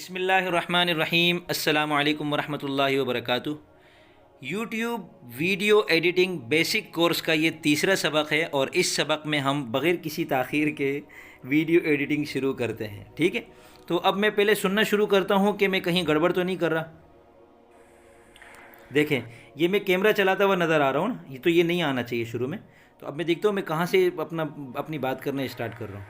बिस्मिल्लाहिर्रहमानिर्रहीम अस्सलामु अलैकुम वरहमतुल्लाहि वबरकातुह। YouTube video editing basic course का ये तीसरा सबक है और इस सबक में हम बग़ैर किसी ताख़ीर के वीडियो एडिटिंग शुरू करते हैं। ठीक है, तो अब मैं पहले सुनना शुरू करता हूँ कि मैं कहीं गड़बड़ तो नहीं कर रहा। देखें, ये मैं कैमरा चलाता हुआ नज़र आ रहा हूँ ना, ये नहीं आना चाहिए शुरू में। तो अब मैं देखता हूँ मैं कहाँ से अपनी बात करना स्टार्ट कर रहा हूँ।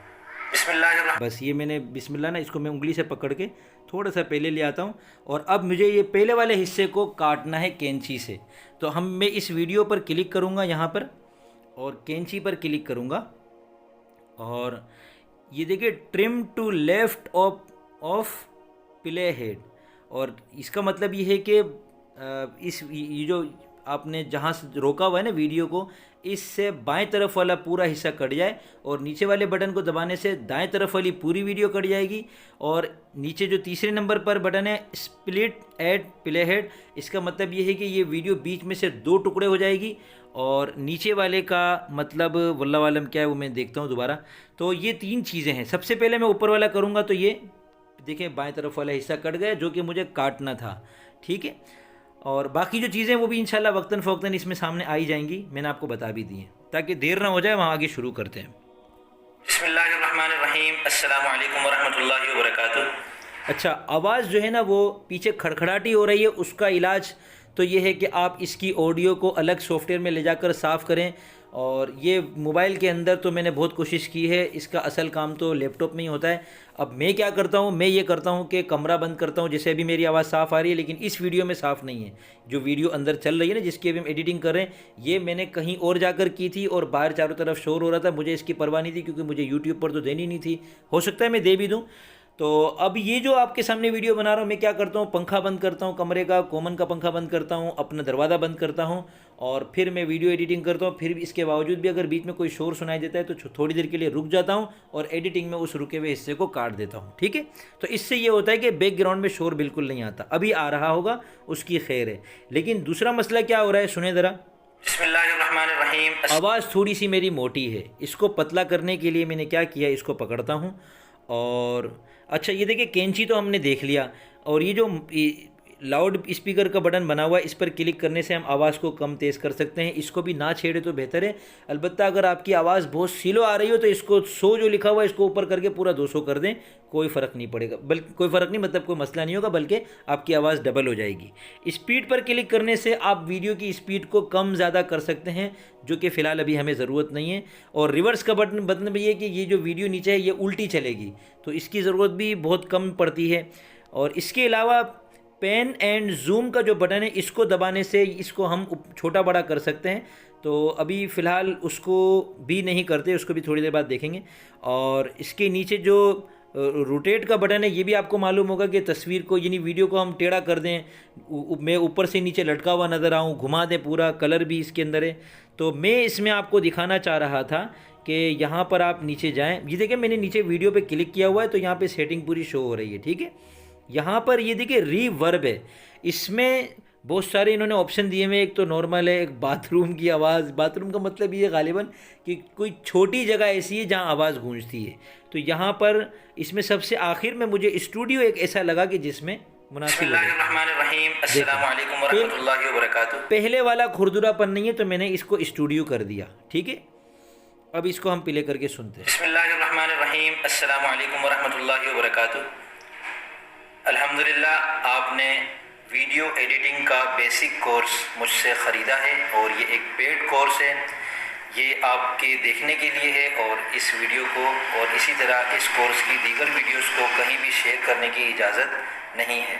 बस ये मैंने बिस्मिल्लाह ना, इसको मैं उंगली से पकड़ के थोड़ा सा पहले ले आता हूँ और अब मुझे ये पहले वाले हिस्से को काटना है कैंची से। तो मैं इस वीडियो पर क्लिक करूँगा यहाँ पर और कैंची पर क्लिक करूँगा और ये देखिए trim to left of play head. और इसका मतलब ये है कि ये जो आपने जहाँ से रोका हुआ है ना वीडियो को, इससे बाएं तरफ वाला पूरा हिस्सा कट जाए और नीचे वाले बटन को दबाने से दाएं तरफ वाली पूरी वीडियो कट जाएगी। और नीचे जो तीसरे नंबर पर बटन है स्प्लिट एट प्ले हेड, इसका मतलब ये है कि ये वीडियो बीच में से दो टुकड़े हो जाएगी। और नीचे वाले का मतलब वल्लाह आलम क्या है वो मैं देखता हूँ दोबारा। तो ये तीन चीज़ें हैं। सबसे पहले मैं ऊपर वाला करूँगा तो ये देखें बाएं तरफ वाला हिस्सा कट गया जो कि मुझे काटना था। ठीक है, और बाकी जो चीज़ें वो भी इंशाल्लाह वक्तन फ़वक्तन इसमें सामने आई जाएंगी, मैंने आपको बता भी दी हैं ताकि देर ना हो जाए। वहाँ आगे शुरू करते हैं। बिस्मिल्लाहिर्रहमानिर्रहीम, अस्सलामु अलैकुम वरहमतुल्लाहि वबरकातुह। अच्छा, आवाज़ जो है ना वो पीछे खड़खड़ाटी हो रही है, उसका इलाज तो ये है कि आप इसकी ऑडियो को अलग सॉफ्टवेयर में ले जाकर साफ़ करें। और ये मोबाइल के अंदर तो मैंने बहुत कोशिश की है, इसका असल काम तो लैपटॉप में ही होता है। अब मैं क्या करता हूँ, मैं ये करता हूँ कि कमरा बंद करता हूँ, जैसे अभी मेरी आवाज़ साफ़ आ रही है लेकिन इस वीडियो में साफ़ नहीं है। जो वीडियो अंदर चल रही है ना, जिसकी अभी हम एडिटिंग कर रहे हैं, ये मैंने कहीं और जाकर की थी और बाहर चारों तरफ शोर हो रहा था। मुझे इसकी परवाह नहीं थी क्योंकि मुझे यूट्यूब पर तो देनी नहीं थी। हो सकता है मैं दे भी दूँ। तो अब ये जो आपके सामने वीडियो बना रहा हूँ, मैं क्या करता हूँ, पंखा बंद करता हूँ, कमरे का कॉमन का पंखा बंद करता हूँ, अपना दरवाज़ा बंद करता हूँ और फिर मैं वीडियो एडिटिंग करता हूँ। फिर इसके बावजूद भी अगर बीच में कोई शोर सुनाई देता है तो थोड़ी देर के लिए रुक जाता हूँ और एडिटिंग में उस रुके हुए हिस्से को काट देता हूँ। ठीक है, तो इससे ये होता है कि बैकग्राउंड में शोर बिल्कुल नहीं आता। अभी आ रहा होगा उसकी खैर है, लेकिन दूसरा मसला क्या हो रहा है सुने ज़रा। आवाज़ थोड़ी सी मेरी मोटी है, इसको पतला करने के लिए मैंने क्या किया, इसको पकड़ता हूँ और अच्छा ये देखिए कैंची तो हमने देख लिया। और ये जो लाउड स्पीकर का बटन बना हुआ है, इस पर क्लिक करने से हम आवाज़ को कम तेज़ कर सकते हैं। इसको भी ना छेड़े तो बेहतर है। अलबत्ता अगर आपकी आवाज़ बहुत स्लो आ रही हो तो इसको 100 जो लिखा हुआ है इसको ऊपर करके पूरा 200 कर दें, कोई फ़र्क नहीं पड़ेगा। बल्कि कोई फ़र्क नहीं, मतलब कोई मसला नहीं होगा, बल्कि आपकी आवाज़ डबल हो जाएगी। स्पीड पर क्लिक करने से आप वीडियो की स्पीड को कम ज़्यादा कर सकते हैं, जो कि फ़िलहाल अभी हमें ज़रूरत नहीं है। और रिवर्स का बटन भी ये कि ये जो वीडियो नीचे है ये उल्टी चलेगी, तो इसकी ज़रूरत भी बहुत कम पड़ती है। और इसके अलावा पेन एंड जूम का जो बटन है इसको दबाने से इसको हम छोटा बड़ा कर सकते हैं। तो अभी फ़िलहाल उसको भी नहीं करते, उसको भी थोड़ी देर बाद देखेंगे। और इसके नीचे जो रोटेट का बटन है ये भी आपको मालूम होगा कि तस्वीर को यानी वीडियो को हम टेढ़ा कर दें, मैं ऊपर से नीचे लटका हुआ नज़र आऊँ, घुमा दें, पूरा कलर भी इसके अंदर है। तो मैं इसमें आपको दिखाना चाह रहा था कि यहाँ पर आप नीचे जाएँ। ये देखिए मैंने नीचे वीडियो पे क्लिक किया हुआ है तो यहाँ पे सेटिंग पूरी शो हो रही है। ठीक है, यहाँ पर ये देखिए रीवर्ब है, इसमें बहुत सारे इन्होंने ऑप्शन दिए हुए। एक तो नॉर्मल है, एक बाथरूम की आवाज़। बाथरूम का मतलब ये गालिबन कि कोई छोटी जगह ऐसी है जहाँ आवाज़ गूंजती है। तो यहाँ पर इसमें सबसे आखिर में मुझे स्टूडियो एक ऐसा लगा कि जिसमें मुनासिब पहले वाला खुरदुरापन नहीं है, तो मैंने इसको स्टूडियो कर दिया। ठीक है, अब इसको हम प्ले करके सुनते हैं। बिस्मिल्लाहिर्रहमानिर्रहीम, अस्सलामु अलैकुम वरहमतुल्लाहि वबरकातुह। अल्हम्दुलिल्लाह, आपने वीडियो एडिटिंग का बेसिक कोर्स मुझसे ख़रीदा है और ये एक पेड कोर्स है। ये आपके देखने के लिए है और इस वीडियो को और इसी तरह इस कोर्स की दीगर वीडियोस को कहीं भी शेयर करने की इजाज़त नहीं है।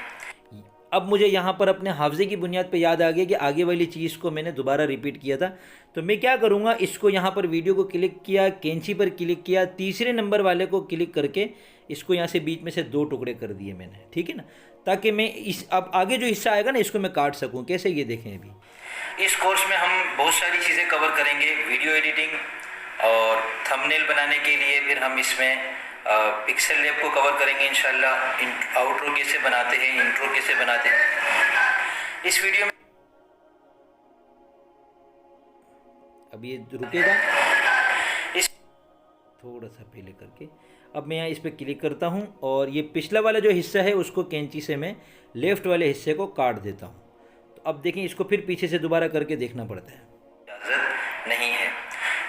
अब मुझे यहाँ पर अपने हाफजे की बुनियाद पे याद आ गया कि आगे वाली चीज़ को मैंने दोबारा रिपीट किया था। तो मैं क्या करूँगा, इसको यहाँ पर वीडियो को क्लिक किया, कैंची पर क्लिक किया, तीसरे नंबर वाले को क्लिक करके इसको यहाँ से बीच में से दो टुकड़े कर दिए मैंने। ठीक है ना, ताकि मैं इस अब आगे जो हिस्सा आएगा ना इसको मैं काट सकूँ। कैसे, ये देखें। अभी इस कोर्स में हम बहुत सारी चीज़ें कवर करेंगे, वीडियो एडिटिंग और थंबनेल बनाने के लिए। फिर हम इसमें पिक्सल लैब को कवर करेंगे इंशाल्लाह। आउटरो कैसे बनाते हैं, इंट्रो कैसे बनाते हैं इस वीडियो में। अब ये रुकेगा। थोड़ा सा पीले करके। अब मैं यहाँ इस पर क्लिक करता हूँ और ये पिछला वाला जो हिस्सा है उसको कैंची से मैं लेफ़्ट वाले हिस्से को काट देता हूँ। तो अब देखें, इसको फिर पीछे से दोबारा करके देखना पड़ता है। इजाज़त नहीं है।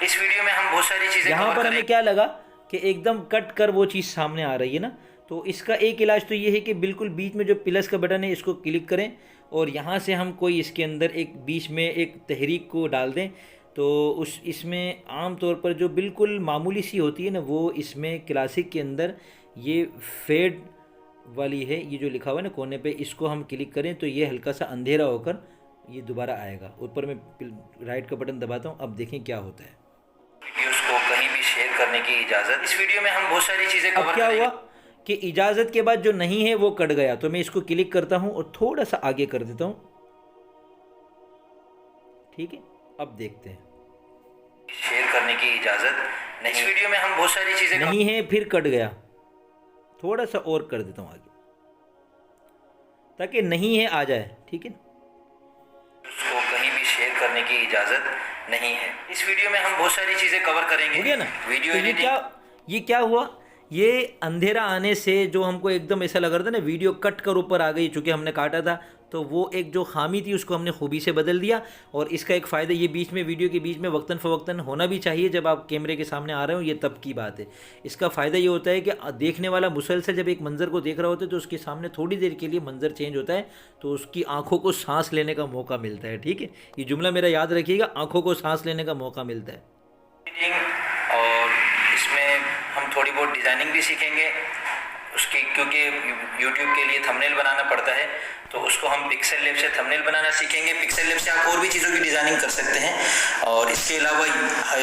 इस वीडियो में हम बहुत सारी चीज़ें यहाँ पर हमें क्या लगा कि एकदम कट कर वो चीज़ सामने आ रही है ना, तो इसका एक इलाज तो ये है कि बिल्कुल बीच में जो प्लस का बटन है इसको क्लिक करें और यहाँ से हम कोई इसके अंदर एक बीच में एक तहरीक को डाल दें, तो इसमें आम तौर पर जो बिल्कुल मामूली सी होती है ना, वो इसमें क्लासिक के अंदर ये फेड वाली है, ये जो लिखा हुआ है ना कोने पे, इसको हम क्लिक करें तो ये हल्का सा अंधेरा होकर ये दोबारा आएगा। ऊपर में राइट का बटन दबाता हूँ, अब देखें क्या होता है। वीडियोस को कहीं भी शेयर करने की इजाज़त। इस वीडियो में हम बहुत सारी चीज़ें कवर करेंगे। क्या हुआ कि इजाज़त के बाद जो नहीं है वो कट गया, तो मैं इसको क्लिक करता हूँ और थोड़ा सा आगे कर देता हूँ। ठीक है, अब देखते हैं। शेयर करने की इजाज़त नहीं। इस वीडियो में हम बहुत सारी चीज़ें नहीं है, फिर कट गया। थोड़ा सा और कर देता हूँ आगे ताकि नहीं है आ जाए। ठीक है, उसको कहीं भी शेयर करने की इजाज़त नहीं है। इस वीडियो में हम बहुत सारी चीज़ें कवर करेंगे। हो गया ना वीडियो एडिटिंग। ये क्या हुआ, ये अंधेरा आने से जो हमको एकदम ऐसा लग रहा था ना वीडियो कट कर ऊपर आ गई, चूँकि हमने काटा था, तो वो एक जो खामी थी उसको हमने खूबी से बदल दिया। और इसका एक फ़ायदा ये बीच में वीडियो के बीच में वक्तन फ़वक्तन होना भी चाहिए जब आप कैमरे के सामने आ रहे हो, ये तब की बात है। इसका फ़ायदा ये होता है कि देखने वाला मुसलसल जब एक मंज़र को देख रहा होता है तो उसके सामने थोड़ी देर के लिए मंज़र चेंज होता है, तो उसकी आँखों को सांस लेने का मौका मिलता है। ठीक है, ये जुमला मेरा याद रखिएगा, आँखों को सांस लेने का मौका मिलता है। और इसमें हम थोड़ी बहुत डिज़ाइनिंग भी सीखेंगे उसकी, क्योंकि YouTube के लिए थंबनेल बनाना पड़ता है, तो उसको हम पिक्सेल लैब से थंबनेल बनाना सीखेंगे। पिक्सेल लैब से आप और भी चीज़ों की डिज़ाइनिंग कर सकते हैं। और इसके अलावा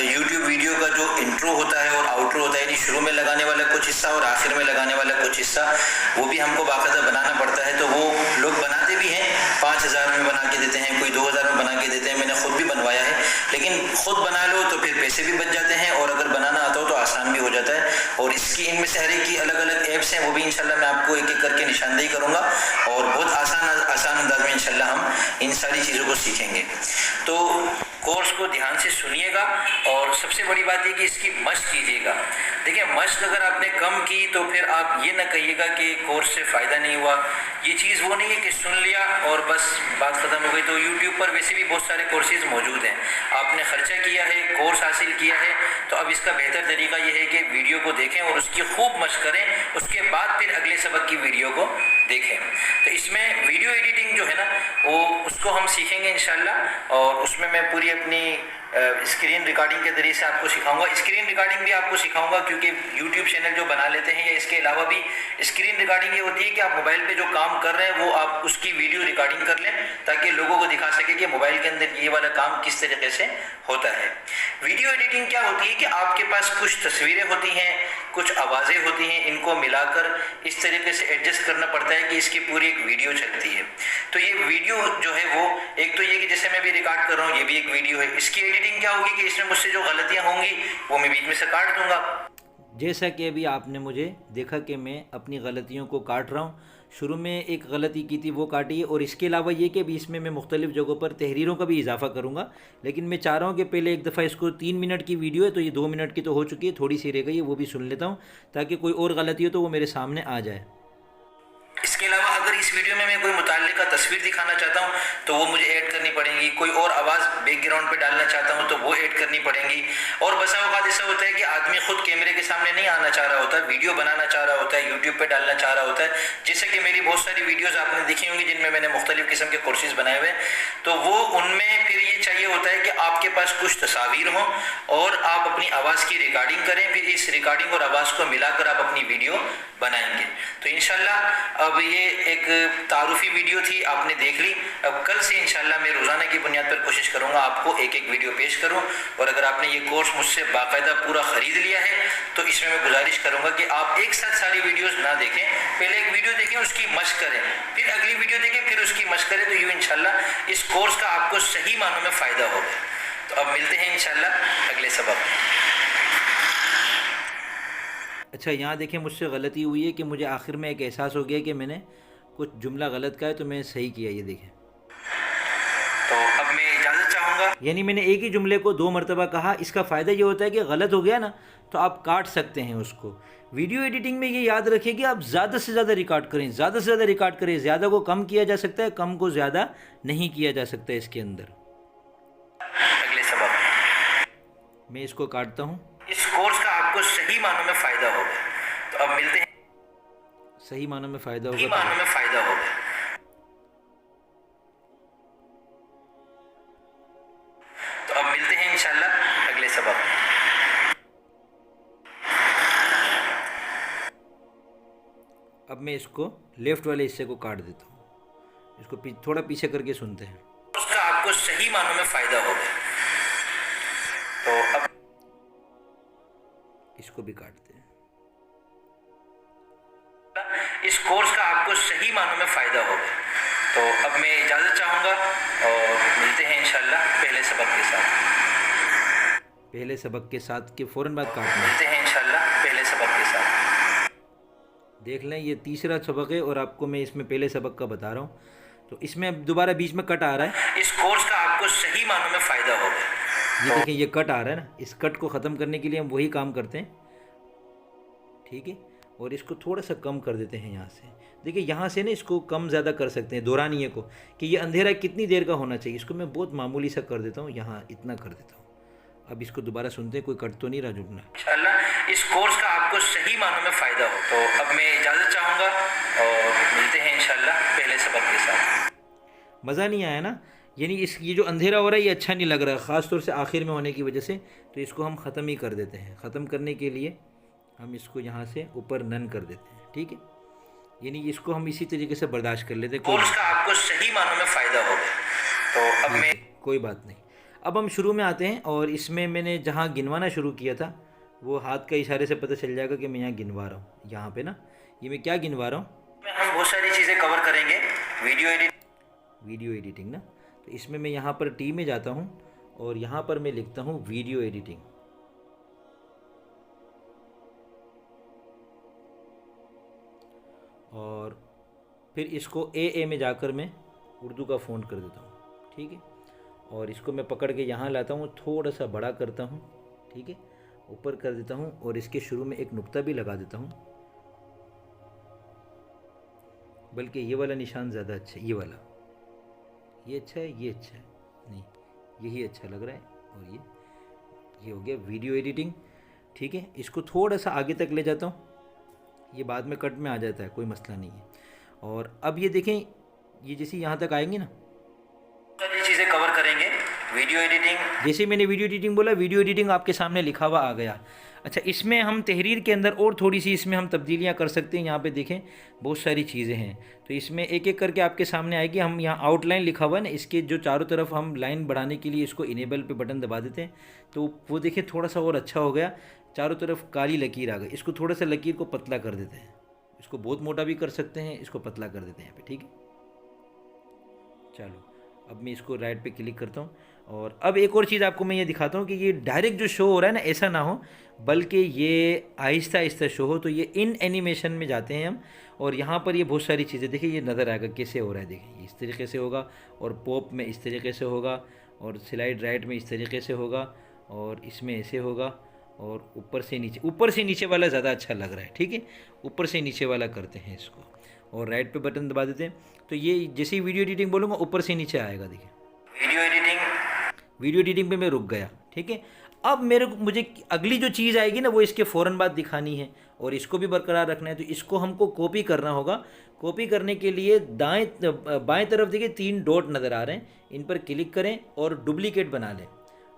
YouTube वीडियो का जो इंट्रो होता है और आउट्रो होता है, यानी शुरू में लगाने वाला कुछ हिस्सा और आखिर में लगाने वाला कुछ हिस्सा, वो भी हमको बाकायदा बनाना पड़ता है। तो वो लोग बनाते भी हैं, 5000 में बना के देते हैं, कोई 2000 में बना के देते हैं। मैंने खुद भी बनवाया है, लेकिन खुद बना लो तो फिर पैसे भी बच जाते हैं, और अगर बनाना आता हो तो आसान भी हो जाता है। और इसकी इनमें से हर एक की अलग अलग ऐप्स हैं, वो भी इंशाल्लाह मैं आपको एक एक करके निशानदेही करूँगा, और बहुत आसान अंदाज में इंशाल्लाह हम इन सारी चीज़ों को सीखेंगे। तो कोर्स को ध्यान से सुनिएगा, और सबसे बड़ी बात है कि इसकी मश्क कीजिएगा। देखिए, मश्क अगर आपने कम की तो फिर आप ये ना कहिएगा कि कोर्स से फ़ायदा नहीं हुआ। ये चीज़ वो नहीं है कि सुन लिया और बस बात ख़त्म हो गई। तो यूट्यूब पर वैसे भी बहुत सारे कोर्सेज़ मौजूद हैं, आपने ख़र्चा किया है, कोर्स हासिल किया है, तो अब इसका बेहतर तरीका ये है कि वीडियो को देखें और उसकी खूब मश्क करें, उसके बाद फिर अगले सबक की वीडियो को देखें। तो इसमें वीडियो एडिटिंग जो है ना, वो उसको हम सीखेंगे इंशाल्लाह, और उसमें मैं पूरी अपनी स्क्रीन रिकॉर्डिंग के ज़रिए से आपको सिखाऊंगा। स्क्रीन रिकॉर्डिंग भी आपको सिखाऊंगा, क्योंकि यूट्यूब चैनल जो बना लेते हैं, या इसके अलावा भी स्क्रीन रिकॉर्डिंग ये होती है कि आप मोबाइल पे जो काम कर रहे हैं वो आप उसकी वीडियो रिकॉर्डिंग कर लें, ताकि लोगों को दिखा सके कि मोबाइल के अंदर ये वाला काम किस तरीके से होता है। वीडियो एडिटिंग क्या होती है कि आपके पास कुछ तस्वीरें होती हैं, कुछ आवाज़ें होती हैं, इनको मिलाकर इस तरीके से एडजस्ट करना पड़ता है कि इसकी पूरी एक वीडियो चलती है। तो ये वीडियो जो है वो एक तो ये कि जैसे मैं भी रिकॉर्ड कर रहा हूँ, ये भी एक वीडियो है। इसकी एडिटिंग क्या होगी कि इसमें मुझसे जो गलतियाँ होंगी वो मैं बीच में से काट दूंगा। जैसा कि अभी आपने मुझे देखा कि मैं अपनी गलतियों को काट रहा हूँ। शुरू में एक गलती की थी वो काटी है, और इसके अलावा ये कि अभी इसमें मैं मुख्तलिफ़ जगहों पर तहरीरों का भी इजाफा करूँगा। लेकिन मैं चाह रहा हूँ कि पहले एक दफ़ा इसको 3 मिनट की वीडियो है तो ये 2 मिनट की तो हो चुकी है, थोड़ी सी रह गई है, वो भी सुन लेता हूँ ताकि कोई और गलती हो तो वो मेरे सामने आ जाए। इसके अलावा अगर इस वीडियो में मैं कोई मुताल्लिका तस्वीर दिखाना चाहता हूँ तो वो मुझे ऐड करनी पड़ेगी। कोई और आवाज़ बैकग्राउंड पे डालना चाहता हूँ तो वो ऐड करनी पड़ेगी। और बसा औक़ात ऐसा होता है कि आदमी खुद कैमरे के सामने नहीं आना चाह रहा होता, वीडियो बनाना चाह रहा होता है, यूट्यूब पे डालना चाह रहा होता है। जैसे कि मेरी बहुत सारी वीडियोज़ आपने देखी होंगी जिनमें मैंने मुख्तलिफ़ किस्म के कोर्सेज़ बनाए हुए, तो वो उनमें फिर ये चाहिए होता है कि आपके पास कुछ तस्वीर हों और आप अपनी आवाज़ की रिकॉर्डिंग करें, फिर इस रिकॉर्डिंग और आवाज़ को मिलाकर आप अपनी वीडियो बनाएंगे। तो इंशाल्लाह अब ये एक तारुफी वीडियो थी, आपने देख ली। अब कल से इंशाल्लाह मैं रोज़ाना की बुनियाद पर कोशिश करूँगा आपको एक एक वीडियो पेश करूँ। और अगर आपने ये कोर्स मुझसे बाकायदा पूरा ख़रीद लिया है तो इसमें मैं गुजारिश करूँगा कि आप एक साथ सारी वीडियोज़ ना देखें, पहले एक वीडियो देखें, उसकी मश्क करें, फिर अगली वीडियो देखें, फिर उसकी मश्क करें। तो यूँ इंशाल्लाह इस कोर्स का आपको सही मानों में फ़ायदा होगा। तो अब मिलते हैं इंशाल्लाह अगले सबक। अच्छा, यहाँ देखें मुझसे गलती हुई है कि मुझे आखिर में एक एहसास हो गया कि मैंने कुछ जुमला गलत कहा है, तो मैं सही किया। ये देखें। तो अब मैं इजाज़त चाहूँगा। चाहूँगा, यानी मैंने एक ही जुमले को 2 मरतबा कहा। इसका फ़ायदा ये होता है कि गलत हो गया ना तो आप काट सकते हैं उसको। वीडियो एडिटिंग में ये याद रखिए कि आप ज़्यादा से ज़्यादा रिकॉर्ड करें, ज़्यादा से ज़्यादा रिकॉर्ड करें। ज़्यादा को कम किया जा सकता है, कम को ज़्यादा नहीं किया जा सकता है इसके अंदर। अगले सबक। मैं इसको काटता हूँ। इस कोर्स का आपको सही मानों में फ़ायदा होगा। तो अब मिलते हैं। सही मानों में फ़ायदा सही होगा मानों में फ़ायदा होगा। तो अब मिलते हैं इंशाल्लाह अगले सबक। अब मैं इसको लेफ़्ट वाले हिस्से को काट देता हूँ। इसको थोड़ा पीछे करके सुनते हैं। उसका आपको सही मानों में फ़ायदा होगा। तो अब इसको भी काटते हैं। इस कोर्स का आपको सही मानों में फ़ायदा होगा। तो अब मैं इजाज़त चाहूँगा और मिलते हैं इंशाल्लाह पहले सबक के साथ। पहले सबक के साथ के फ़ौरन बाद काटना। मिलते हैं इंशाल्लाह पहले सबक के साथ। देख लें, ये तीसरा सबक है और आपको मैं इसमें पहले सबक का बता रहा हूँ। तो इसमें अब दोबारा बीच में कट आ रहा है। इस कोर्स का आपको सही मानों में फ़ायदा होगा। ये देखें, ये कट आ रहा है ना। इस कट को ख़त्म करने के लिए हम वही काम करते हैं, ठीक है। और इसको थोड़ा सा कम कर देते हैं यहाँ से। देखिए यहाँ से ना इसको कम ज़्यादा कर सकते हैं दोहरानिए को, कि ये अंधेरा कितनी देर का होना चाहिए। इसको मैं बहुत मामूली सा कर देता हूँ, यहाँ इतना कर देता हूँ। अब इसको दोबारा सुनते हैं, कोई कट तो नहीं रहा जुड़ना। इंशाल्लाह इस कोर्स का आपको सही मानों में फ़ायदा हो। तो अब मैं इजाज़त चाहूँगा और मिलते हैं इंशाल्लाह पहले सबक के साथ। मज़ा नहीं आया ना, यानी ये जो अंधेरा हो रहा है ये अच्छा नहीं लग रहा है, ख़ास तौर से आखिर में होने की वजह से। तो इसको हम ख़त्म ही कर देते हैं। ख़त्म करने के लिए हम इसको यहाँ से ऊपर नन कर देते हैं, ठीक है। यानी इसको हम इसी तरीके से बर्दाश्त कर लेते हैं। कोर्स का आपको सही मानों में फ़ायदा होगा। तो अब मैं कोई बात नहीं। अब हम शुरू में आते हैं और इसमें मैंने जहाँ गिनवाना शुरू किया था वो हाथ का इशारे से पता चल जाएगा कि मैं यहाँ गिनवा रहा हूँ। यहाँ पे ना ये मैं क्या गिनवा रहा हूँ, हम बहुत सारी चीज़ें कवर करेंगे। वीडियो एडिटिंग ना। तो इसमें मैं यहाँ पर टी में जाता हूँ और यहाँ पर मैं लिखता हूँ वीडियो एडिटिंग। और फिर इसको ए में जाकर मैं उर्दू का फ़ॉन्ट कर देता हूँ, ठीक है। और इसको मैं पकड़ के यहाँ लाता हूँ, थोड़ा सा बड़ा करता हूँ, ठीक है, ऊपर कर देता हूँ और इसके शुरू में एक नुक्ता भी लगा देता हूँ। बल्कि ये वाला निशान ज़्यादा अच्छा है, ये वाला, ये अच्छा है, ये अच्छा है, नहीं यही अच्छा लग रहा है। और ये हो गया वीडियो एडिटिंग, ठीक है। इसको थोड़ा सा आगे तक ले जाता हूँ, ये बाद में कट में आ जाता है, कोई मसला नहीं है। और अब ये देखें, ये जैसे यहाँ तक आएंगे ना, सारी चीज़ें कवर करेंगे। वीडियो एडिटिंग, जैसे मैंने वीडियो एडिटिंग बोला, वीडियो एडिटिंग आपके सामने लिखा हुआ आ गया। अच्छा, इसमें हम तहरीर के अंदर और थोड़ी सी इसमें हम तब्दीलियाँ कर सकते हैं। यहाँ पे देखें बहुत सारी चीज़ें हैं, तो इसमें एक एक करके आपके सामने आएगी। हम यहाँ आउटलाइन लिखा हुआ है ना, इसके जो चारों तरफ हम लाइन बढ़ाने के लिए इसको इनेबल पे बटन दबा देते हैं, तो वो देखें थोड़ा सा और अच्छा हो गया। चारों तरफ काली लकीर आ गई। इसको थोड़ा सा लकीर को पतला कर देते हैं, इसको बहुत मोटा भी कर सकते हैं, इसको पतला कर देते हैं यहाँ पे, ठीक है। चलो, अब मैं इसको राइट पे क्लिक करता हूँ। और अब एक और चीज़ आपको मैं ये दिखाता हूँ कि ये डायरेक्ट जो शो हो रहा है ना, ऐसा ना हो, बल्कि ये आहिस्ता आहिस्ता शो हो। तो ये इन एनिमेशन में जाते हैं हम, और यहाँ पर ये बहुत सारी चीज़ें देखिए, ये नज़र आएगा कैसे हो रहा है। देखिए इस तरीके से होगा, और पॉप में इस तरीके से होगा, और स्लाइड राइट में इस तरीके से होगा, और इसमें ऐसे होगा, और ऊपर से नीचे वाला ज़्यादा अच्छा लग रहा है, ठीक है। ऊपर से नीचे वाला करते हैं इसको, और राइट पे बटन दबा देते हैं। तो ये जैसे ही वीडियो एडिटिंग बोलूँगा ऊपर से नीचे आएगा। देखिए वीडियो एडिटिंग पे मैं रुक गया, ठीक है। अब मुझे अगली जो चीज़ आएगी ना, वो इसके फ़ौरन बाद दिखानी है, और इसको भी बरकरार रखना है। तो इसको हमको कॉपी करना होगा। कॉपी करने के लिए बाएं तरफ देखिए 3 डॉट नज़र आ रहे हैं, इन पर क्लिक करें और डुप्लीकेट बना लें।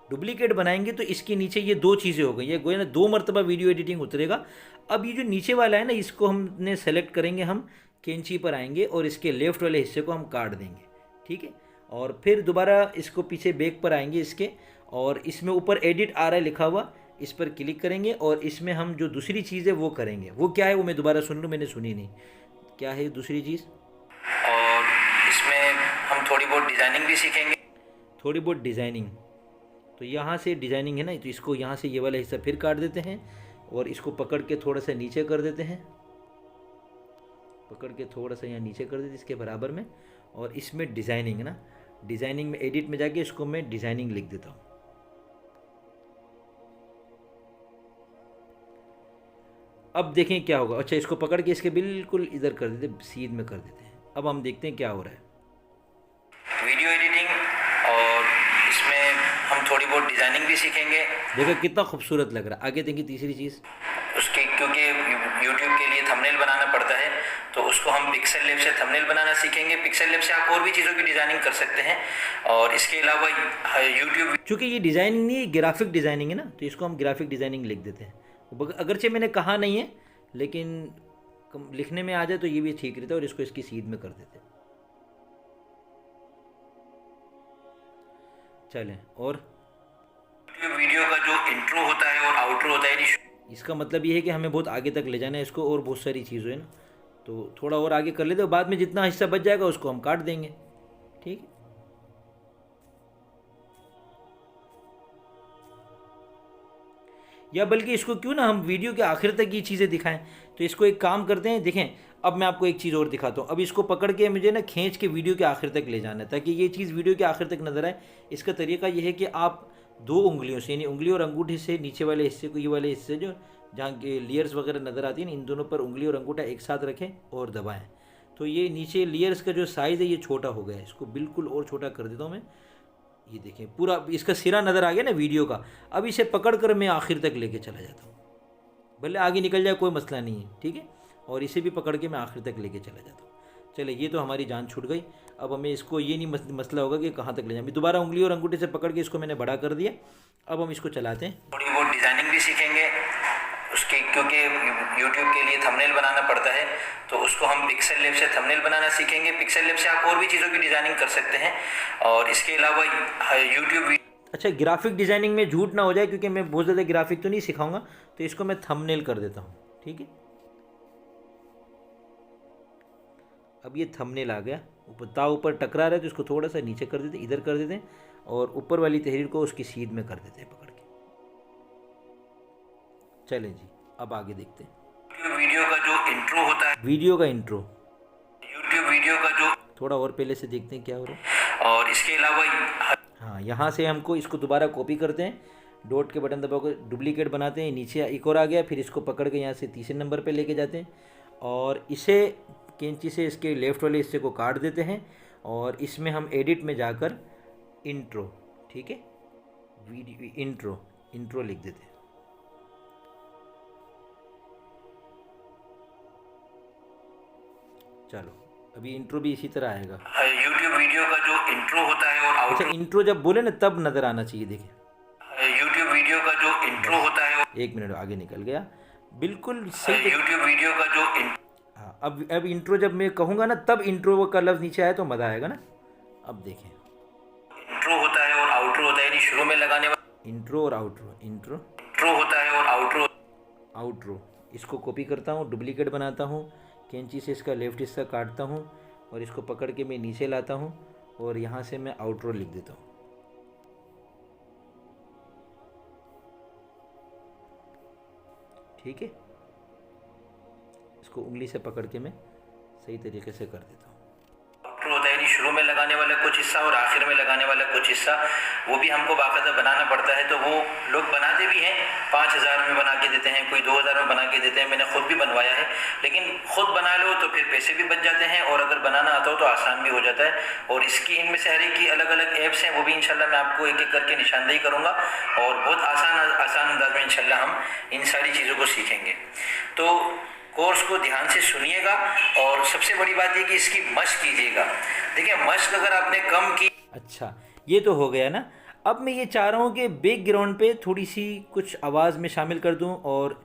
डुप्लीकेट बनाएंगे तो इसके नीचे ये 2 चीज़ें हो गई। ये गोया ना 2 मरतबा वीडियो एडिटिंग उतरेगा। अब ये जो नीचे वाला है ना, इसको हमने सेलेक्ट करेंगे, हम कैंची पर आएंगे और इसके लेफ़्ट वाले हिस्से को हम काट देंगे, ठीक है। और फिर दोबारा इसको पीछे बैक पर आएंगे इसके, और इसमें ऊपर एडिट आ रहा है लिखा हुआ, इस पर क्लिक करेंगे और इसमें हम जो दूसरी चीज़ है वो करेंगे। वो क्या है वो मैं दोबारा सुन लूँ, मैंने सुनी नहीं। क्या है दूसरी चीज़? और इसमें हम थोड़ी बहुत डिज़ाइनिंग भी सीखेंगे। थोड़ी बहुत डिज़ाइनिंग, तो यहाँ से डिज़ाइनिंग है ना, तो इसको यहाँ से ये वाला हिस्सा फिर काट देते हैं, और इसको पकड़ के थोड़ा सा नीचे कर देते हैं, पकड़ के थोड़ा सा यहाँ नीचे कर देते इसके बराबर में। और इसमें डिज़ाइनिंग है ना, डिज़ाइनिंग में, एडिट में जाके इसको मैं डिज़ाइनिंग लिख देता हूँ। अब देखें क्या होगा। अच्छा, इसको पकड़ के इसके बिल्कुल इधर कर देते, सीध में कर देते हैं। अब हम देखते हैं क्या हो रहा है। वीडियो एडिटिंग, और इसमें हम थोड़ी बहुत डिज़ाइनिंग भी सीखेंगे। देखो कितना खूबसूरत लग रहा है। आगे देखिए तीसरी चीज़, उसके क्योंकि यूट्यूब के लिए थंबनेल बनाना पड़ता है, तो उसको हम पिक्सेल लैब से थंबनेल बनाना सीखेंगे। पिक्सेल लैब से आप और भी चीज़ों की डिज़ाइनिंग कर सकते हैं। और इसके अलावा यूट्यूब, चूँकि ये डिज़ाइनिंग नहीं है, ग्राफिक डिज़ाइनिंग है ना, तो इसको हम ग्राफिक डिज़ाइनिंग लिख देते हैं। अगरचे मैंने कहा नहीं है, लेकिन लिखने में आ जाए तो ये भी ठीक रहता है। और इसको इसकी सीध में कर देते हैं। चलें, और वीडियो का जो इंट्रो होता है और आउट्रो होता है, इसका मतलब ये है कि हमें बहुत आगे तक ले जाना है इसको, और बहुत सारी चीज़ें है ना, तो थोड़ा और आगे कर लेते हैं। बाद में जितना हिस्सा बच जाएगा उसको हम काट देंगे। ठीक है, या बल्कि इसको क्यों ना हम वीडियो के आखिर तक ये चीज़ें दिखाएं। तो इसको एक काम करते हैं, देखें अब मैं आपको एक चीज़ और दिखाता हूँ। अब इसको पकड़ के मुझे ना खींच के वीडियो के आखिर तक ले जाना है, ताकि ये चीज़ वीडियो के आखिर तक नज़र आए। इसका तरीका ये है कि आप 2 उंगलियों से, यानी उंगली और अंगूठे से नीचे वाले हिस्से को, ये वाले हिस्से जो जहाँ के लेयर्स वगैरह नज़र आती है ना, इन दोनों पर उंगली और अंगूठा एक साथ रखें और दबाएँ। तो ये नीचे लेयर्स का जो साइज़ है ये छोटा हो गया है। इसको बिल्कुल और छोटा कर देता हूँ मैं। ये देखें पूरा इसका सिरा नज़र आ गया ना वीडियो का। अब इसे पकड़ कर मैं आखिर तक लेके चला जाता हूँ, भले आगे निकल जाए कोई मसला नहीं है। ठीक है, और इसे भी पकड़ के मैं आखिर तक लेके चला जाता हूँ। चले, ये तो हमारी जान छूट गई। अब हमें इसको ये नहीं मसला होगा कि कहाँ तक ले जाए। दोबारा उंगली और अंगूठे से पकड़ के इसको मैंने बड़ा कर दिया। अब हम इसको चलाते हैं। थोड़ी बहुत डिज़ाइनिंग भी सीखेंगे उसकी, क्योंकि यूट्यूब के लिए थंबनेल बनाना पड़ता है, तो उसको हम पिक्सेल लैब से थंबनेल बनाना सीखेंगे। पिक्सेल लैब से आप और भी चीज़ों की डिज़ाइनिंग कर सकते हैं। और इसके अलावा यूट्यूब, अच्छा, ग्राफिक डिज़ाइनिंग में झूठ ना हो जाए, क्योंकि मैं बहुत ज़्यादा ग्राफिक तो नहीं सिखाऊंगा, तो इसको मैं थंबनेल कर देता हूँ। ठीक है, अब ये थंबनेल आ गया। ऊपर टकरा रहा है तो इसको थोड़ा सा नीचे कर देते हैं, इधर कर देते हैं, और ऊपर वाली तहरीर को उसकी सीध में कर देते हैं पकड़ के। चलें जी, अब आगे देखते हैं। वीडियो का जो इंट्रो होता है, वीडियो का इंट्रो, यूट्यूब वीडियो का जो, थोड़ा और पहले से देखते हैं क्या हो रहा है। और इसके अलावा हाँ, यहाँ से हमको इसको दोबारा कॉपी करते हैं, डॉट के बटन दबाकर डुप्लीकेट बनाते हैं। नीचे एक और आ गया, फिर इसको पकड़ के यहाँ से तीसरे नंबर पे लेके जाते हैं, और इसे कैंची से इसके लेफ़्ट वाले हिस्से को काट देते हैं। और इसमें हम एडिट में जाकर इंट्रो, ठीक है, वीडियो इंट्रो लिख देते हैं। चलो, अभी इंट्रो भी इसी तरह आएगा। यूट्यूब वीडियो का जो इंट्रो होता है और अच्छा, इंट्रो जब बोले ना तब नज़र आना चाहिए। देखिए यूट्यूब वीडियो का जो इंट्रो होता है, 1 मिनट आगे निकल गया, बिल्कुल सही। यूट्यूब वीडियो का जो हाँ, अब इंट्रो जब मैं कहूँगा ना तब इंट्रो का लफ्ज़ नीचे आया तो मज़ा आएगा ना। अब देखें, इंट्रो होता है और आउट्रो होता है, यानी शुरू में लगाने वाला इंट्रो और आउट्रो, इंट्रो होता है और आउट्रो। इसको कॉपी करता हूँ, डुप्लीकेट बनाता हूँ, कैंची से इसका लेफ्ट हिस्सा काटता हूँ, और इसको पकड़ के मैं नीचे लाता हूँ, और यहाँ से मैं आउट्रो लिख देता हूँ। ठीक है, इसको उंगली से पकड़ के मैं सही तरीके से कर देता हूँ। आउट्रो होता है, यानी शुरू में लगाने वाला कुछ हिस्सा और आखिर में लगाने वाला कुछ हिस्सा, वो भी हमको बाकायदा बनाना पड़ता है। तो वो लोग बनाते भी हैं, 5000 में बना के देते हैं, कोई 2000 में बना के देते हैं। मैंने खुद भी बनवाया है, लेकिन खुद बना लो तो फिर पैसे भी बच जाते हैं, और अगर बनाना आता हो तो आसान भी हो जाता है। और इसकी इनमें से हर एक की अलग अलग ऐप्स हैं, वो भी इंशाल्लाह मैं आपको एक एक करके निशानदेही करूँगा, और बहुत आसान अंदाज में इंशाल्लाह हम इन सारी चीज़ों को सीखेंगे। तो कोर्स को ध्यान से सुनिएगा, और सबसे बड़ी बात ये कि इसकी मश्क कीजिएगा। देखिए, मश्क अगर आपने कम की, अच्छा, ये तो हो गया ना। अब मैं ये चाह रहा हूँ कि बैकग्राउंड पे थोड़ी सी कुछ आवाज़ में शामिल कर दूँ। और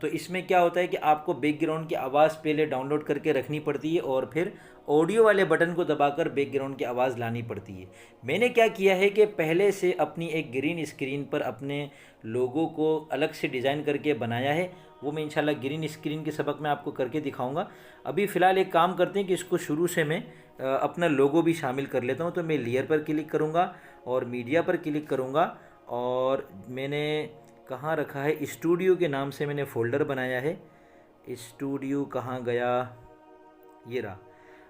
तो इसमें क्या होता है कि आपको बैकग्राउंड की आवाज़ पहले डाउनलोड करके रखनी पड़ती है, और फिर ऑडियो वाले बटन को दबाकर बैकग्राउंड की आवाज़ लानी पड़ती है। मैंने क्या किया है कि पहले से अपनी एक ग्रीन स्क्रीन पर अपने लोगों को अलग से डिज़ाइन करके बनाया है। वो मैं इंशाल्लाह ग्रीन स्क्रीन के सबक में आपको करके दिखाऊंगा। अभी फ़िलहाल एक काम करते हैं कि इसको शुरू से मैं अपना लोगो भी शामिल कर लेता हूँ। तो मैं लेयर पर क्लिक करूँगा और मीडिया पर क्लिक करूँगा, और मैंने कहाँ रखा है, स्टूडियो के नाम से मैंने फ़ोल्डर बनाया है। स्टूडियो कहाँ गया, ये रहा।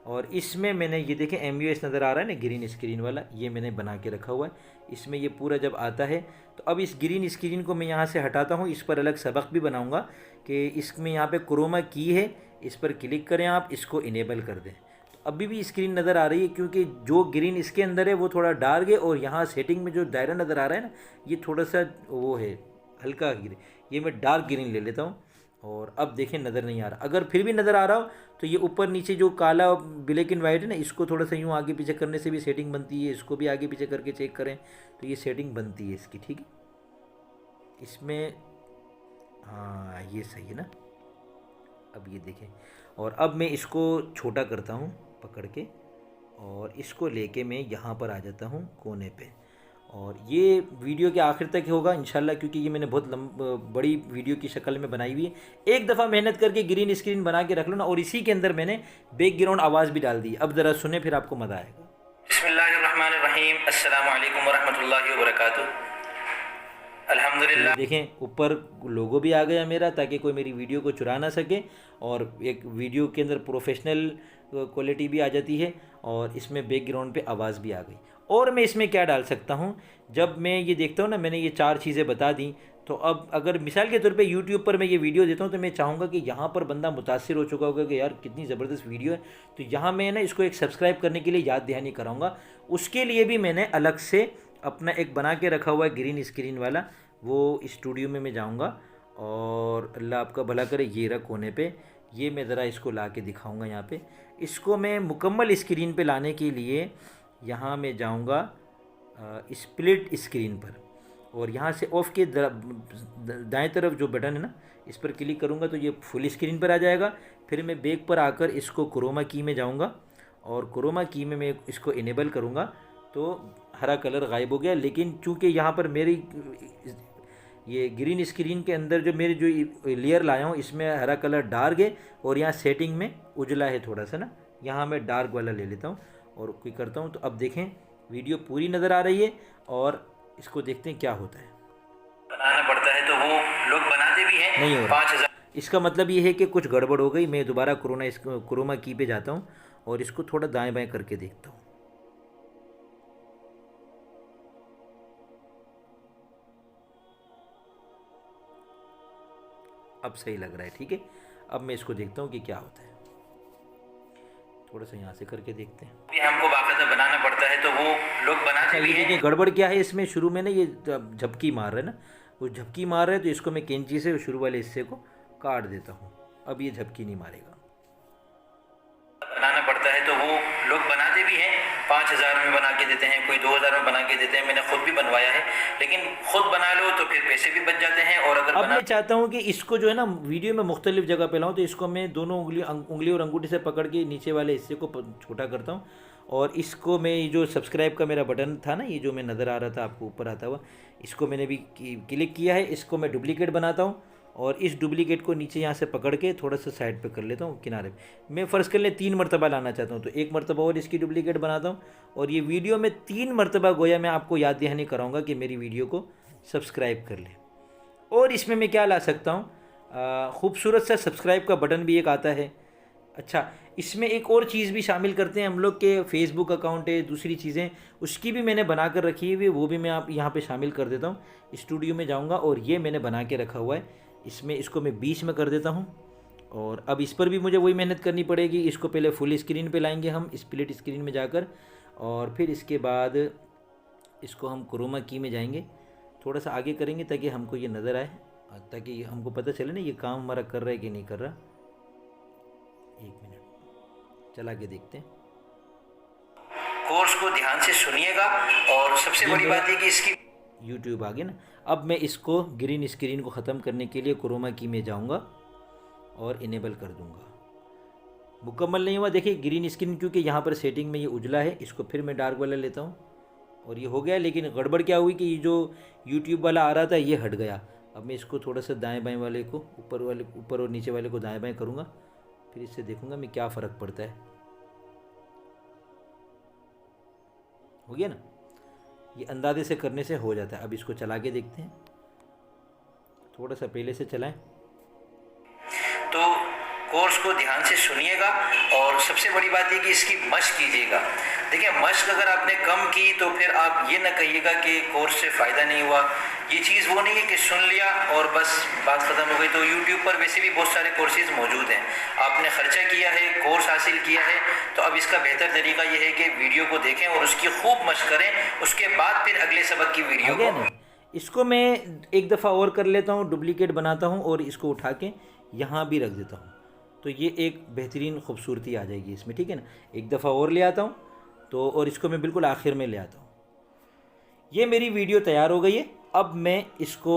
और इसमें मैंने ये देखें MUS नज़र आ रहा है ना, ग्रीन स्क्रीन वाला, ये मैंने बना के रखा हुआ है। इसमें ये पूरा जब आता है तो अब इस ग्रीन स्क्रीन को मैं यहाँ से हटाता हूँ। इस पर अलग सबक भी बनाऊँगा कि इसमें यहाँ पे क्रोमा की है, इस पर क्लिक करें आप, इसको इनेबल कर दें। तो अभी भी स्क्रीन नज़र आ रही है क्योंकि जो ग्रीन इसके अंदर है वो थोड़ा डार्क है, और यहाँ सेटिंग में जो दायरा नज़र आ रहा है ना, ये थोड़ा सा वो है हल्का ग्रीन। ये मैं डार्क ग्रीन ले लेता हूँ, और अब देखें नज़र नहीं आ रहा। अगर फिर भी नज़र आ रहा हो तो ये ऊपर नीचे जो काला ब्लैक एंड वाइट है ना, इसको थोड़ा सा यूँ आगे पीछे करने से भी सेटिंग बनती है। इसको भी आगे पीछे करके चेक करें तो ये सेटिंग बनती है इसकी, ठीक है। इसमें हाँ ये सही है ना। अब ये देखें, और अब मैं इसको छोटा करता हूँ पकड़ के, और इसको लेके मैं यहाँ पर आ जाता हूँ कोने पे। और ये वीडियो के आखिर तक होगा इंशाल्लाह, क्योंकि ये मैंने बहुत बड़ी वीडियो की शक्ल में बनाई हुई है। एक दफ़ा मेहनत करके ग्रीन स्क्रीन बना के रख लो ना, और इसी के अंदर मैंने बैकग्राउंड आवाज़ भी डाल दी। अब ज़रा सुने, फिर आपको मज़ा आएगा। बिस्मिल्लाहिर्रहमानिर्रहीम, अस्सलामु अलैकुम वरहमतुल्लाहि वबरकातुहू। अल्हम्दुलिल्लाह। देखें ऊपर लोगो भी आ गया मेरा, ताकि कोई मेरी वीडियो को चुरा ना सके, और एक वीडियो के अंदर प्रोफेशनल क्वालिटी भी आ जाती है, और इसमें बैकग्राउंड पे आवाज़ भी आ गई। और मैं इसमें क्या डाल सकता हूँ, जब मैं ये देखता हूँ ना, मैंने ये 4 चीज़ें बता दी, तो अब अगर मिसाल के तौर पे यूट्यूब पर मैं ये वीडियो देता हूँ तो मैं चाहूँगा कि यहाँ पर बंदा मुतासिर हो चुका होगा कि यार कितनी ज़बरदस्त वीडियो है, तो यहाँ मैं ना इसको एक सब्सक्राइब करने के लिए याद दहानी कराऊँगा। उसके लिए भी मैंने अलग से अपना एक बना के रखा हुआ है ग्रीन स्क्रीन वाला। वो स्टूडियो में मैं जाऊँगा, और अल्लाह आपका भला करे, ये रख कोने पे, ये मैं ज़रा इसको ला के दिखाऊँगा यहाँ पे। इसको मैं मुकम्मल स्क्रीन पे लाने के लिए यहाँ मैं जाऊँगा स्प्लिट स्क्रीन पर, और यहाँ से ऑफ़ के दाएं तरफ जो बटन है ना, इस पर क्लिक करूँगा तो ये फुल स्क्रीन पर आ जाएगा। फिर मैं बैक पर आकर इसको क्रोमा की में जाऊँगा, और क्रोमा की में मैं इसको इनेबल करूँगा तो हरा कलर गायब हो गया। लेकिन चूँकि यहाँ पर मेरी ये ग्रीन स्क्रीन के अंदर जो मेरी जो लेयर लाया हूँ, इसमें हरा कलर डार्क है, और यहाँ सेटिंग में उजला है थोड़ा सा ना, यहाँ मैं डार्क वाला ले लेता हूँ और कोई करता हूँ। तो अब देखें वीडियो पूरी नज़र आ रही है, और इसको देखते हैं क्या होता है। बनाना पड़ता है तो वो लोग बनाते भी हैं। नहीं हो रहा। 5000। इसका मतलब ये है कि कुछ गड़बड़ हो गई। मैं दोबारा क्रोमा की पे जाता हूँ, और इसको थोड़ा दाएं बाएं करके देखता हूँ। अब सही लग रहा है, ठीक है। अब मैं इसको देखता हूँ कि क्या होता है। थोड़ा सा यहाँ से करके देखते हैं। भी हमको बाकायदा बनाना पड़ता है तो वो लोग बनाते भी ये हैं। देखिए गड़बड़ क्या है इसमें, शुरू में ना ये झपकी मार रहा है ना, वो झपकी मार रहा है, तो इसको मैं कैंची से शुरू वाले हिस्से को काट देता हूँ। अब ये झपकी नहीं मारेगा। बनाना पड़ता है तो वो लोग बनाते भी हैं। 5000 में बना के देते हैं, कोई 2000 में बना के देते हैं। मैंने खुद भी बनवाया है, लेकिन खुद बना लो तो फिर पैसे भी बच जाते हैं। और अगर अब मैं चाहता हूँ कि इसको जो है ना वीडियो में मुख्तलिफ जगह पे लाऊँ, तो इसको मैं दोनों उंगली और अंगूठी से पकड़ के नीचे वाले हिस्से को छोटा करता हूँ, और इसको मैं जो सब्सक्राइब का मेरा बटन था ना, ये जो मैं नज़र आ रहा था आपको ऊपर आता हुआ, इसको मैंने भी क्लिक किया है। इसको मैं डुप्लीकेट बनाता हूँ, और इस डुप्लीकेट को नीचे यहाँ से पकड़ के थोड़ा सा साइड पे कर लेता हूँ किनारे पे। मैं फ़र्ज़ कर ले 3 मरतबा लाना चाहता हूँ, तो 1 मरतबा और इसकी डुप्लीकेट बनाता हूँ, और ये वीडियो में 3 मरतबा गोया मैं आपको याद दहानी कराऊँगा कि मेरी वीडियो को सब्सक्राइब कर लें। और इसमें मैं क्या ला सकता हूँ, ख़ूबसूरत सा सब्सक्राइब का बटन भी एक आता है। अच्छा, इसमें एक और चीज़ भी शामिल करते हैं हम लोग के, फेसबुक अकाउंट है, दूसरी चीज़ें उसकी भी मैंने बना कर रखी हुई है, वो भी मैं आप यहाँ पे शामिल कर देता हूँ। स्टूडियो में जाऊँगा, और ये मैंने बना के रखा हुआ है। इसमें इसको मैं 20 में कर देता हूँ, और अब इस पर भी मुझे वही मेहनत करनी पड़ेगी। इसको पहले फुल स्क्रीन पे लाएंगे हम, स्प्लिट स्क्रीन में जाकर, और फिर इसके बाद इसको हम क्रोमा की में जाएंगे, थोड़ा सा आगे करेंगे ताकि हमको ये नज़र आए, ताकि हमको पता चले ना ये काम हमारा कर रहा है कि नहीं कर रहा। 1 मिनट चला के देखते हैं। कोर्स को ध्यान से सुनिएगा, और सबसे बड़ी बात है कि इसकी यूट्यूब आ गया ना। अब मैं इसको ग्रीन स्क्रीन को ख़त्म करने के लिए क्रोमा की में जाऊंगा और इनेबल कर दूंगा। मुकम्मल नहीं हुआ, देखिए ग्रीन स्क्रीन, क्योंकि यहाँ पर सेटिंग में ये उजला है। इसको फिर मैं डार्क वाला लेता हूँ, और ये हो गया। लेकिन गड़बड़ क्या हुई कि ये जो यूट्यूब वाला आ रहा था ये हट गया। अब मैं इसको थोड़ा सा दाएँ बाएँ वाले को, ऊपर और नीचे वाले को दाएँ बाएँ करूँगा, फिर इससे देखूँगा मैं क्या फ़र्क पड़ता है। हो गया ना, ये अंदाजे से करने से हो जाता है। अब इसको चला के देखते हैं, थोड़ा सा पहले से चलाएं। तो कोर्स को ध्यान से सुनिएगा और सबसे बड़ी बात है कि इसकी मशक कीजिएगा। देखिए, मशक अगर आपने कम की तो फिर आप ये ना कहिएगा कि कोर्स से फ़ायदा नहीं हुआ। ये चीज़ वो नहीं है कि सुन लिया और बस बात ख़त्म हो गई। तो यूट्यूब पर वैसे भी बहुत सारे कोर्सेज़ मौजूद हैं, आपने ख़र्चा किया है, कोर्स हासिल किया है, तो अब इसका बेहतर तरीका ये है कि वीडियो को देखें और उसकी खूब मशक करें, उसके बाद फिर अगले सबक की वीडियो आगे को। नहीं, इसको मैं एक दफ़ा और कर लेता हूँ, डुप्लीकेट बनाता हूँ और इसको उठा के यहाँ भी रख देता हूँ, तो ये एक बेहतरीन खूबसूरती आ जाएगी इसमें, ठीक है ना। एक दफ़ा और ले आता हूँ तो, और इसको मैं बिल्कुल आखिर में ले आता हूँ। ये मेरी वीडियो तैयार हो गई है। अब मैं इसको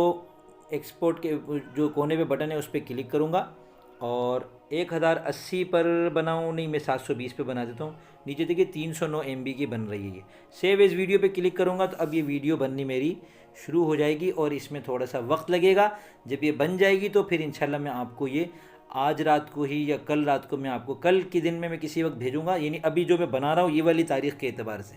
एक्सपोर्ट के जो कोने पे बटन है उस पर क्लिक करूँगा और 1080 पर बनाऊँ, नहीं मैं 720 पे बना देता हूँ। नीचे देखिए 309 MB की बन रही है ये। सेव एज़ वीडियो पे क्लिक करूँगा तो अब ये वीडियो बननी मेरी शुरू हो जाएगी और इसमें थोड़ा सा वक्त लगेगा। जब ये बन जाएगी तो फिर इंशाल्लाह मैं आपको ये आज रात को ही या कल रात को मैं आपको, कल के दिन में मैं किसी वक्त भेजूँगा, यानी अभी जो मैं बना रहा हूँ ये वाली तारीख़ के एतबार से,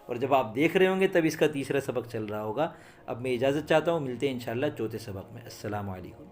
और जब आप देख रहे होंगे तब इसका तीसरा सबक चल रहा होगा। अब मैं इजाज़त चाहता हूँ, मिलते हैं इंशाल्लाह चौथे सबक में। अस्सलामु अलैकुम।